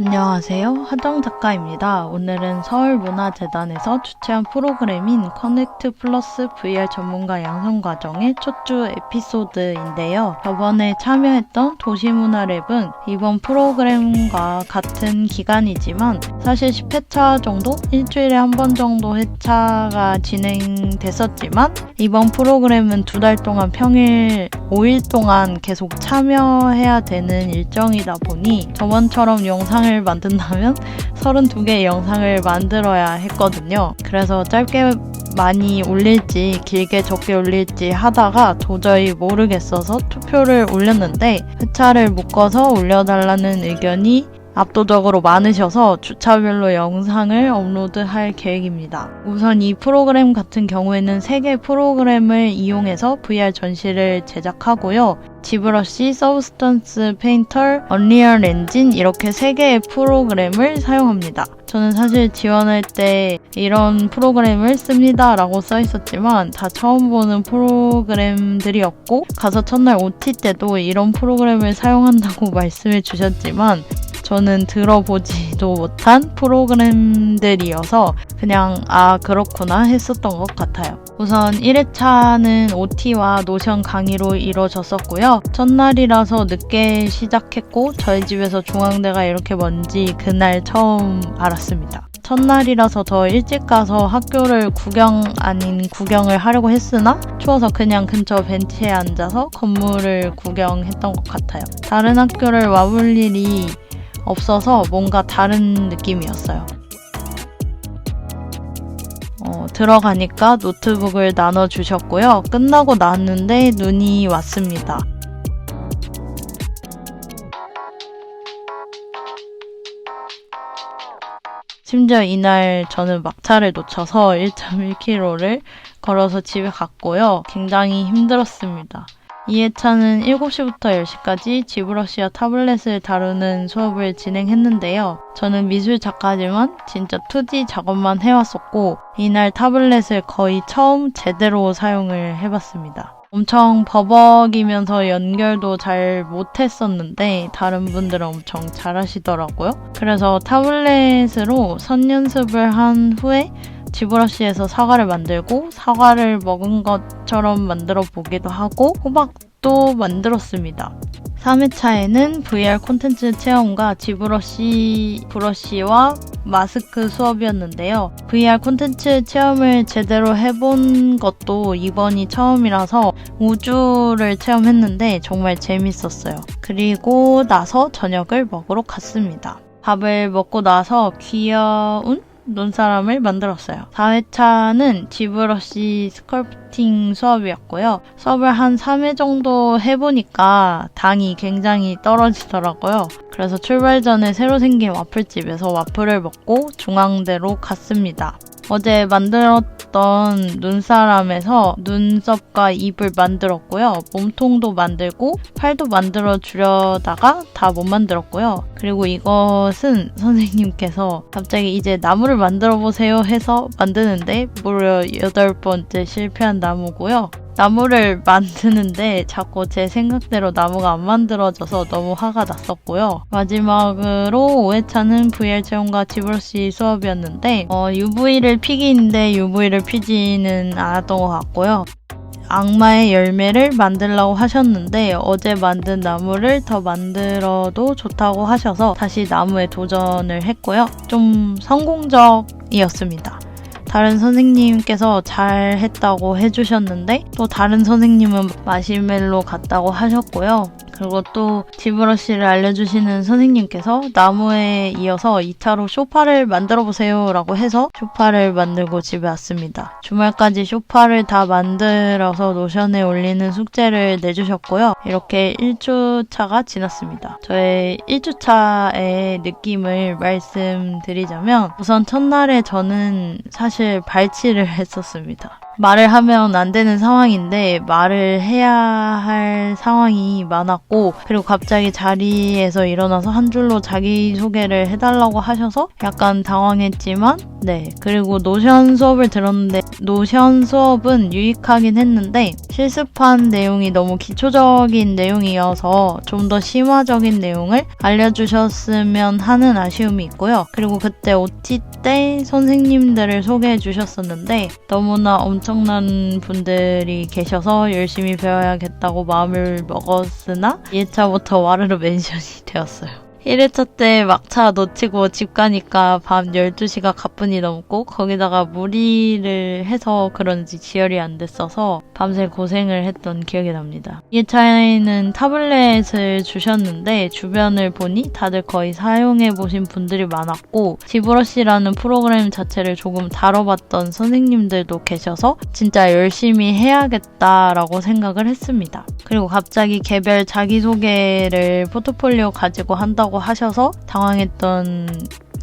안녕하세요. 하정 작가입니다. 오늘은 서울문화재단에서 주최한 프로그램인 커넥트 플러스 VR 전문가 양성과정의 첫 주 에피소드인데요. 저번에 참여했던 도시문화랩은 이번 프로그램과 같은 기간이지만 사실 10회차 정도? 일주일에 한 번 정도 회차가 진행됐었지만 이번 프로그램은 2달 동안 평일 5일 동안 계속 참여해야 되는 일정이다 보니 저번처럼 영상을 만든다면 32개의 영상을 만들어야 했거든요. 그래서 짧게 많이 올릴지 길게 적게 올릴지 하다가 도저히 모르겠어서 투표를 올렸는데 회차를 묶어서 올려달라는 의견이 압도적으로 많으셔서 주차별로 영상을 업로드할 계획입니다. 우선 이 프로그램 같은 경우에는 3개 프로그램을 이용해서 VR 전시를 제작하고요. 지브러시, 서브스턴스 페인터, 언리얼 엔진 이렇게 3개의 프로그램을 사용합니다. 저는 사실 지원할 때 이런 프로그램을 씁니다 라고 써있었지만 다 처음 보는 프로그램들이었고 가서 첫날 OT 때도 이런 프로그램을 사용한다고 말씀해 주셨지만 저는 들어보지도 못한 프로그램들이어서 그냥 그렇구나 했었던 것 같아요. 우선 1회차는 OT와 노션 강의로 이루어졌었고요. 첫날이라서 늦게 시작했고 저희 집에서 중앙대가 이렇게 먼지 그날 처음 알았습니다. 첫날이라서 더 일찍 가서 학교를 구경 아닌 구경을 하려고 했으나 추워서 그냥 근처 벤치에 앉아서 건물을 구경했던 것 같아요. 다른 학교를 와볼 일이 없어서 뭔가 다른 느낌이었어요. 들어가니까 노트북을 나눠주셨고요. 끝나고 나왔는데 눈이 왔습니다. 심지어 이날 저는 막차를 놓쳐서 1.1km를 걸어서 집에 갔고요. 굉장히 힘들었습니다. 2회차는 7시부터 10시까지 지브러시와 타블렛을 다루는 수업을 진행했는데요. 저는 미술 작가지만 진짜 2D 작업만 해왔었고 이날 타블렛을 거의 처음 제대로 사용을 해봤습니다. 엄청 버벅이면서 연결도 잘 못했었는데 다른 분들은 엄청 잘하시더라고요. 그래서 타블렛으로 선 연습을 한 후에 지브러시에서 사과를 만들고 사과를 먹은 것처럼 만들어 보기도 하고 호박도 만들었습니다. 3회차에는 VR 콘텐츠 체험과 브러쉬와 마스크 수업이었는데요. VR 콘텐츠 체험을 제대로 해본 것도 이번이 처음이라서 우주를 체험했는데 정말 재밌었어요. 그리고 나서 저녁을 먹으러 갔습니다. 밥을 먹고 나서 귀여운 눈사람을 만들었어요. 4회차는 지브러시 스컬프팅 수업이었고요. 수업을 한 3회 정도 해보니까 당이 굉장히 떨어지더라고요. 그래서 출발 전에 새로 생긴 와플집에서 와플을 먹고 중앙대로 갔습니다. 어제 만들었던 눈사람에서 눈썹과 입을 만들었고요. 몸통도 만들고 팔도 만들어 주려다가 다 못 만들었고요. 그리고 이것은 선생님께서 갑자기 이제 나무를 만들어 보세요 해서 만드는데 무려 8번째 실패한 나무고요. 나무를 만드는데 자꾸 제 생각대로 나무가 안 만들어져서 너무 화가 났었고요. 마지막으로 5회차는 VR 체험과 지브러시 수업이었는데 UV를 피기인데 UV를 피지는 않았던 것 같고요. 악마의 열매를 만들라고 하셨는데 어제 만든 나무를 더 만들어도 좋다고 하셔서 다시 나무에 도전을 했고요. 좀 성공적이었습니다. 다른 선생님께서 잘했다고 해주셨는데 또 다른 선생님은 마시멜로 같다고 하셨고요. 그리고 또 지브러시를 알려주시는 선생님께서 나무에 이어서 2차로 소파를 만들어보세요 라고 해서 소파를 만들고 집에 왔습니다. 주말까지 소파를 다 만들어서 노션에 올리는 숙제를 내주셨고요. 이렇게 1주차가 지났습니다. 저의 1주차의 느낌을 말씀드리자면 우선 첫날에 저는 사실 발치를 했었습니다. 말을 하면 안 되는 상황인데 말을 해야 할 상황이 많았고, 그리고 갑자기 자리에서 일어나서 한 줄로 자기소개를 해달라고 하셔서 약간 당황했지만, 네. 그리고 노션 수업을 들었는데 노션 수업은 유익하긴 했는데 실습한 내용이 너무 기초적인 내용이어서 좀 더 심화적인 내용을 알려주셨으면 하는 아쉬움이 있고요. 그리고 그때 OT 때 선생님들을 소개해 주셨었는데 너무나 엄청난 분들이 계셔서 열심히 배워야겠다고 마음을 먹었으나 2회차부터 와르르 멘션이 되었어요. 1회차 때 막차 놓치고 집 가니까 밤 12시가 가뿐히 넘고 거기다가 무리를 해서 그런지 지혈이 안 됐어서 밤새 고생을 했던 기억이 납니다. 2회차에는 타블렛을 주셨는데 주변을 보니 다들 거의 사용해보신 분들이 많았고 지브러시라는 프로그램 자체를 조금 다뤄봤던 선생님들도 계셔서 진짜 열심히 해야겠다라고 생각을 했습니다. 그리고 갑자기 개별 자기소개를 포트폴리오 가지고 한다고 하셔서 당황했던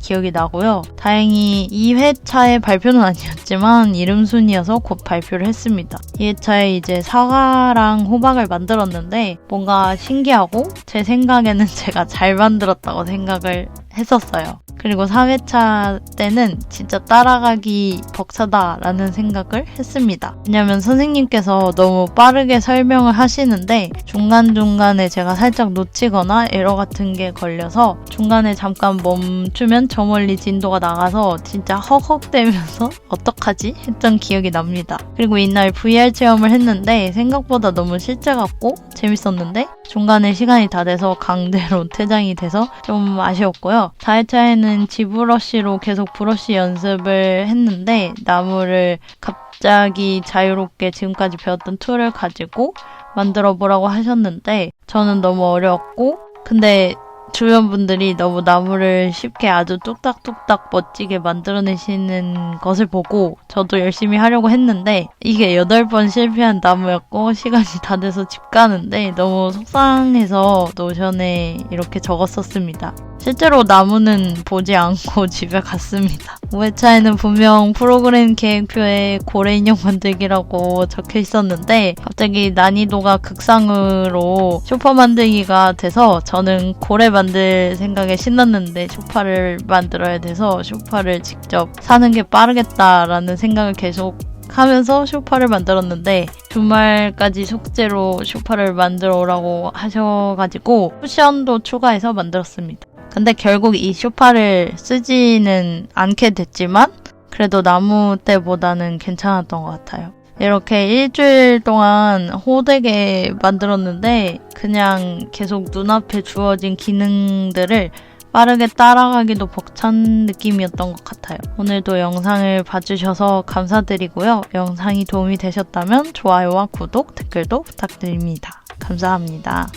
기억이 나고요. 다행히 2회차의 발표는 아니었지만 이름 순이어서 곧 발표를 했습니다. 2회차에 이제 사과랑 호박을 만들었는데 뭔가 신기하고 제 생각에는 제가 잘 만들었다고 생각을 했었어요. 그리고 4회차 때는 진짜 따라가기 벅차다라는 생각을 했습니다. 왜냐면 선생님께서 너무 빠르게 설명을 하시는데 중간중간에 제가 살짝 놓치거나 에러 같은 게 걸려서 중간에 잠깐 멈추면 저 멀리 진도가 나가서 진짜 헉헉대면서 어떡하지? 했던 기억이 납니다. 그리고 이날 VR 체험을 했는데 생각보다 너무 실제 같고 재밌었는데 중간에 시간이 다 돼서 강제로 퇴장이 돼서 좀 아쉬웠고요. 4회차에는 지브러쉬로 계속 브러쉬 연습을 했는데 나무를 갑자기 자유롭게 지금까지 배웠던 툴을 가지고 만들어 보라고 하셨는데 저는 너무 어려웠고 근데 주변 분들이 너무 나무를 쉽게 아주 뚝딱뚝딱 멋지게 만들어내시는 것을 보고 저도 열심히 하려고 했는데 이게 8번 실패한 나무였고 시간이 다 돼서 집 가는데 너무 속상해서 노션에 이렇게 적었었습니다. 실제로 나무는 보지 않고 집에 갔습니다. 5회차에는 분명 프로그램 계획표에 고래 인형 만들기라고 적혀 있었는데 갑자기 난이도가 극상으로 쇼파 만들기가 돼서 저는 고래 만들 생각에 신났는데 쇼파를 만들어야 돼서 쇼파를 직접 사는 게 빠르겠다라는 생각을 계속 하면서 쇼파를 만들었는데 주말까지 숙제로 쇼파를 만들어 오라고 하셔가지고 쿠션도 추가해서 만들었습니다. 근데 결국 이 쇼파를 쓰지는 않게 됐지만 그래도 나무 때보다는 괜찮았던 것 같아요. 이렇게 일주일 동안 호되게 만들었는데 그냥 계속 눈앞에 주어진 기능들을 빠르게 따라가기도 벅찬 느낌이었던 것 같아요. 오늘도 영상을 봐주셔서 감사드리고요. 영상이 도움이 되셨다면 좋아요와 구독, 댓글도 부탁드립니다. 감사합니다.